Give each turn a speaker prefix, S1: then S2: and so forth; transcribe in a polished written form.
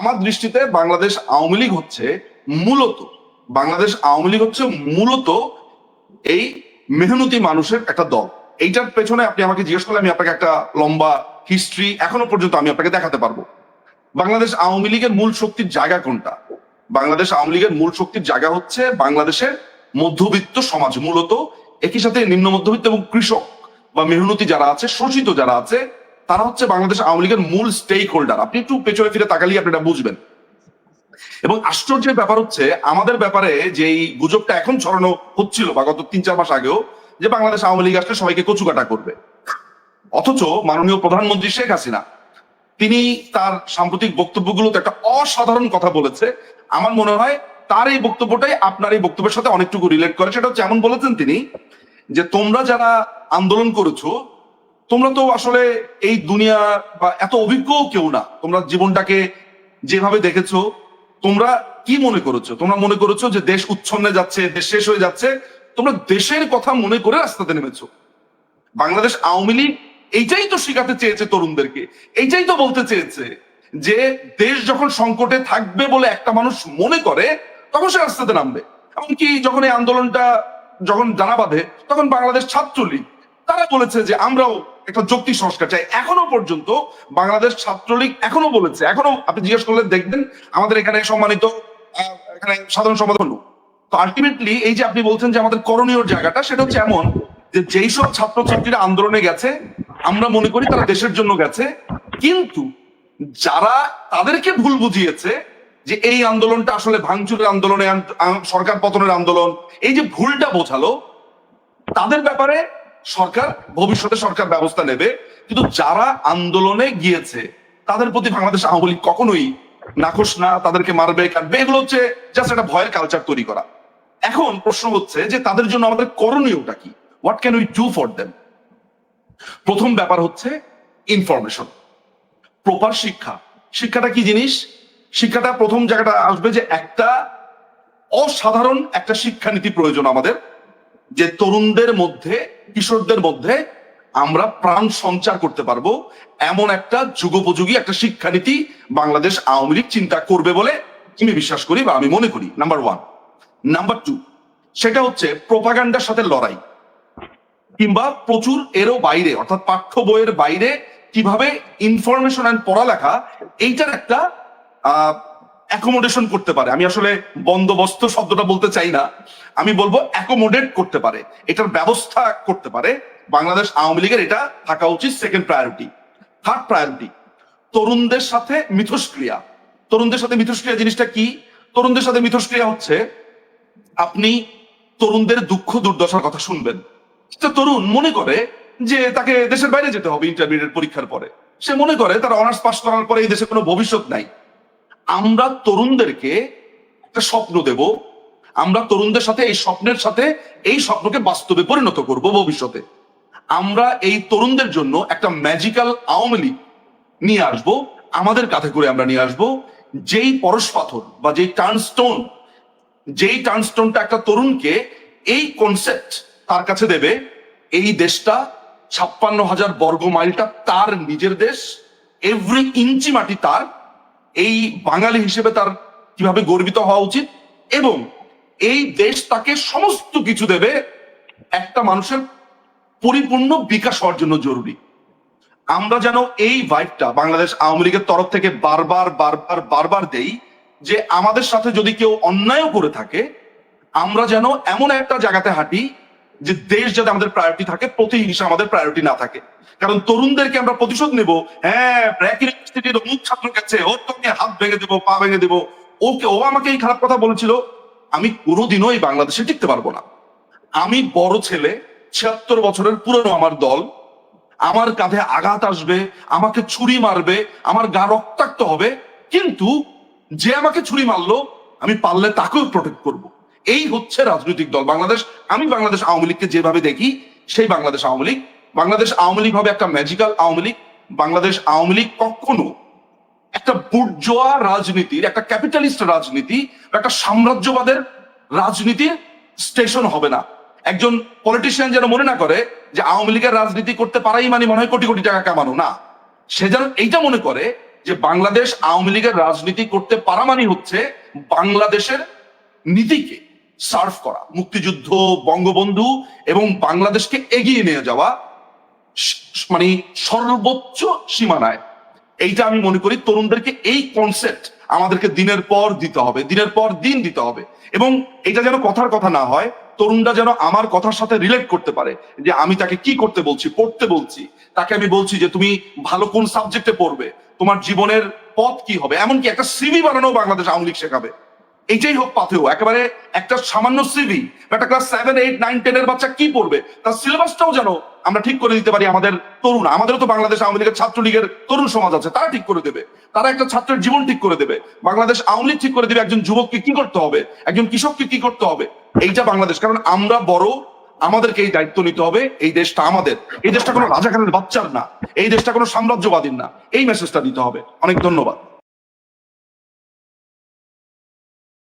S1: আমার দৃষ্টিতে বাংলাদেশ আওয়ামী লীগ হচ্ছে মূলত বাংলাদেশ আওয়ামী লীগ হচ্ছে মূলত এই মেহনতি মানুষের একটা দল। এইটার পেছনে আপনি আমাকে জিজ্ঞেস করলে আমি আপনাকে একটা লম্বা হিস্ট্রি এখনো পর্যন্ত আমি আপনাকে দেখাতে পারবো। বাংলাদেশ আওয়ামী লীগের মূল শক্তির জায়গা কোনটা? বাংলাদেশ আওয়ামী লীগের মূল শক্তির জায়গা হচ্ছে বাংলাদেশের মধ্যবিত্ত সমাজ, মূলত একই সাথে নিম্ন মধ্যবিত্ত এবং কৃষক বা মেহনতি যারা আছে, শোষিত যারা আছে, তারা হচ্ছে বাংলাদেশ আওয়ামী লীগের মূল স্টেক হোল্ডার। আপনি একটু পেছনে ফিরে তাকালেই আপনি এটা বুঝবেন। এবং আশ্চর্যের ব্যাপার হচ্ছে আমাদের ব্যাপারে যেই গুজবটা এখন ছড়ানো হচ্ছিল বা গত ৩-৪ মাস আগেও, যে বাংলাদেশ আওয়ামী লীগ আসলে সবাইকে কচুকাটা করবে, অথচ মাননীয় প্রধানমন্ত্রী শেখ হাসিনা তিনি তার সাম্প্রতিক বক্তব্যগুলোতে একটা অসাধারণ কথা বলেছে। আমার মনে হয় তার এই বক্তব্যটাই আপনার এই বক্তব্যের সাথে অনেকটুকু রিলেট করে। সেটা হচ্ছে এমন বলেছেন তিনি যে তোমরা যারা আন্দোলন করেছো তোমরা তো আসলে এই দুনিয়া বা এত অভিজ্ঞ কেউ না, তোমরা জীবনটাকে যেভাবে দেখেছো তোমরা কি মনে করেছো? তোমরা মনে করেছো যে দেশ উচ্ছন্নে যাচ্ছে, দেশ শেষ হয়ে যাচ্ছে, তোমরা দেশের কথা মনে করে রাস্তাতে নেমেছো। বাংলাদেশ আওয়ামী লীগ এইটাই তো শিখাতে চেয়েছে তরুণদেরকে, এইটাই তো বলতে চেয়েছে যে দেশ যখন সংকটে থাকবে বলে একটা মানুষ মনে করে তখন সে রাস্তাতে নামবে। এমনকি যখন এই আন্দোলনটা যখন জানা বাঁধে তখন বাংলাদেশ ছাত্রলীগ তারা বলেছে যে আমরাও একটা যৌক্তিক সংস্কার চাই। এখনো পর্যন্ত বাংলাদেশ ছাত্রলীগ এখনো বলেছে, এখনো আপনি জিজ্ঞেস করলে দেখবেন আমাদের এখানে সম্মানিত এখানে সাধারণ সম্পাদক হলো। তো আলটিমেটলি এই যে আপনি বলছেন যে আমাদের করণীয় জায়গাটা, সেটা হচ্ছে এমন যে যেই সব ছাত্রছাত্রীরা আন্দোলনে গেছে আমরা মনে করি তারা দেশের জন্য গেছে, কিন্তু যারা তাদেরকে ভুল বুঝিয়েছে যে এই আন্দোলনটা আসলে ভাঙচুরের আন্দোলনে সরকার পতনের আন্দোলন, এই যে ভুলটা বোঝালো তাদের ব্যাপারে সরকার ভবিষ্যতে সরকার ব্যবস্থা নেবে। কিন্তু যারা আন্দোলনে গিয়েছে তাদের প্রতি বাংলাদেশ আওয়ামী লীগ কখনোই নাখোশ না, তাদেরকে মারবে কাটবে, এগুলো হচ্ছে জাস্ট একটা ভয়ের কালচার তৈরি করা। এখন প্রশ্ন হচ্ছে যে তাদের জন্য আমাদের করণীয়টা কি? What can we do for them? প্রথম ব্যাপার হচ্ছে ইনফরমেশন, প্রপার শিক্ষা। শিক্ষাটা কি জিনিস? শিক্ষাটা প্রথম জায়গাটা আসবে যে একটা অসাধারণ একটা শিক্ষানীতি প্রয়োজন আমাদের, যে তরুণদের মধ্যে, কিশোরদের মধ্যে আমরা প্রাণ সঞ্চার করতে পারবো এমন একটা যুগোপযোগী একটা শিক্ষানীতি বাংলাদেশ আওয়ামী লীগ চিন্তা করবে বলে আমি বিশ্বাস করি বা আমি মনে করি। নাম্বার 1। নাম্বার 2, সেটা হচ্ছে প্রোপাগান্ডার সাথে লড়াই, কিংবা প্রচুর এরও বাইরে অর্থাৎ পাঠ্য বইয়ের বাইরে কিভাবে ইনফরমেশন এন্ড পড়ালেখা এইটার একটা অ্যাকোমোডেশন করতে পারে। আমি আসলে বন্দোবস্ত শব্দটা বলতে চাই না, আমি বলবো অ্যাকোমোডেট করতে পারে, এটার ব্যবস্থা করতে পারে বাংলাদেশ আওয়ামী লীগের। এটা থাকা উচিত সেকেন্ড প্রায়োরিটি। থার্ড প্রায়োরিটি, তরুণদের সাথে মিথস্ক্রিয়া। তরুণদের সাথে মিথস্ক্রিয়া জিনিসটা কি? তরুণদের সাথে মিথস্ক্রিয়া হচ্ছে আপনি তরুণদের দুঃখ দুর্দশার কথা শুনবেন। তরুণ মনে করে যে তাকে দেশের বাইরে যেতে হবে ইন্টারমিডিয়েট পরীক্ষার পরে, সে মনে করে তার অনার্স পাস করার পরে এই দেশে কোনো ভবিষ্যৎ নাই। আমরা তরুণদেরকে একটা স্বপ্ন দেব, আমরা তরুণদের সাথে এই স্বপ্নের সাথে এই স্বপ্নকে বাস্তবে পরিণত করব ভবিষ্যতে। আমরা এই তরুণদের জন্য একটা ম্যাজিক্যাল আওয়ামী লীগ নিয়ে আসবো, আমাদের কাঁধে করে আমরা নিয়ে আসবো, যেই পরশ পাথর বা যেই টার্নস্টোন, যেই টার্নস্টোনটা একটা তরুণকে এই কনসেপ্ট তার কাছে দেবে এই দেশটা 56,000 বর্গ মাইলটা তার নিজের দেশ, এভরি ইঞ্চি মাটি তার, এই বাঙালি হিসেবে তার কিভাবে গর্বিত হওয়া উচিত, এবং এই দেশ তাকে সমস্ত কিছু দেবে একটা মানুষের পরিপূর্ণ বিকাশ হওয়ার জন্য জরুরি। আমরা যেন এই ভাইবটা বাংলাদেশ আওয়ামী লীগের তরফ থেকে বারবার বারবার বারবার দেই যে আমাদের সাথে যদি কেউ অন্যায় করে থাকে আমরা যেন এমন একটা জায়গাতে হাঁটি যে দেশ যাতে আমাদের প্রায়োরিটি থাকে, প্রতিহিংসা আমাদের প্রায়োরিটি না থাকে। কারণ তরুণদেরকে আমরা প্রতিশোধ নেব, হ্যাঁ ব্র্যাক ইউনিভার্সিটির অমুক ছাত্র গেছে, ওর তোকে হাত ভেঙে দেবো, পা ভেঙে দেবো, ও আমাকে এই খারাপ কথা বলেছিল, আমি কোনোদিনও এই বাংলাদেশে টিকতে পারবো না। আমি বড় ছেলে, 76 বছরের পুরনো আমার দল, আমার কাঁধে আঘাত আসবে, আমাকে ছুরি মারবে, আমার গা রক্তাক্ত হবে, কিন্তু যে আমাকে ছুরি মারলো আমি পারলে তাকেও প্রোটেক্ট করব। এই হচ্ছে রাজনৈতিক দল বাংলাদেশ। আমি বাংলাদেশ আওয়ামী লীগকে যেভাবে দেখি সেই বাংলাদেশ আওয়ামী লীগ। বাংলাদেশ আওয়ামী লীগ হবে একটা ম্যাজিক্যাল আওয়ামী লীগ। বাংলাদেশ আওয়ামী লীগ কখনো একটা বুর্জোয়া রাজনীতির, একটা ক্যাপিটালিস্ট রাজনীতি, একটা সাম্রাজ্যবাদের রাজনীতির স্টেশন হবে না। একজন পলিটিশিয়ান যেন মনে না করে যে আওয়ামী লীগের রাজনীতি করতে পারাই মানে মনে হয় কোটি কোটি টাকা কামানো, না। সে যেন এইটা মনে করে যে বাংলাদেশ আওয়ামী লীগের রাজনীতি করতে পারা মানে হচ্ছে বাংলাদেশের নীতিকে সার্ভ করা, মুক্তিযুদ্ধ, বঙ্গবন্ধু এবং বাংলাদেশকে এগিয়ে নিয়ে যাওয়া মানে সর্বোচ্চ সীমানায়। এইটা আমি মনে করি তরুণদেরকে এই কনসেপ্ট আমাদেরকে দিনের পর দিতে হবে, দিনের পর দিন দিতে হবে। এবং এটা যেন কথার কথা না হয়, তরুণরা যেন আমার কথার সাথে রিলেট করতে পারে, যে আমি তাকে কি করতে বলছি, পড়তে বলছি, তাকে আমি বলছি যে তুমি ভালো কোন সাবজেক্টে পড়বে, তোমার জীবনের পথ কি হবে, এমনকি একটা সিভি বানানো বাংলাদেশ আওয়ামী লীগ শেখাবে। এইটাই হোক পাথেও, একেবারে একটা সামান্য সিভি, একটা ক্লাস 7, 8, 9, 10 এর বাচ্চা কি পড়বে তার সিলেবাসটাও যেন আমরা ঠিক করে দিতে পারি। আমাদের তরুণ, আমাদেরও তো বাংলাদেশ আওয়ামী লীগের ছাত্রলীগের তরুণ সমাজ আছে, তারা ঠিক করে দেবে, তারা একটা ছাত্রের জীবন ঠিক করে দেবে, বাংলাদেশ আওয়ামী লীগ ঠিক করে দেবে একজন যুবককে কি করতে হবে, একজন কৃষককে কি করতে হবে। এইটা বাংলাদেশ, কারণ আমরা বড়, আমাদেরকে এই দায়িত্ব নিতে হবে। এই দেশটা আমাদের, এই দেশটা কোনো রাজাকারের বাচ্চার না, এই দেশটা কোনো সাম্রাজ্যবাদীর না, এই মেসেজটা দিতে হবে। অনেক ধন্যবাদ।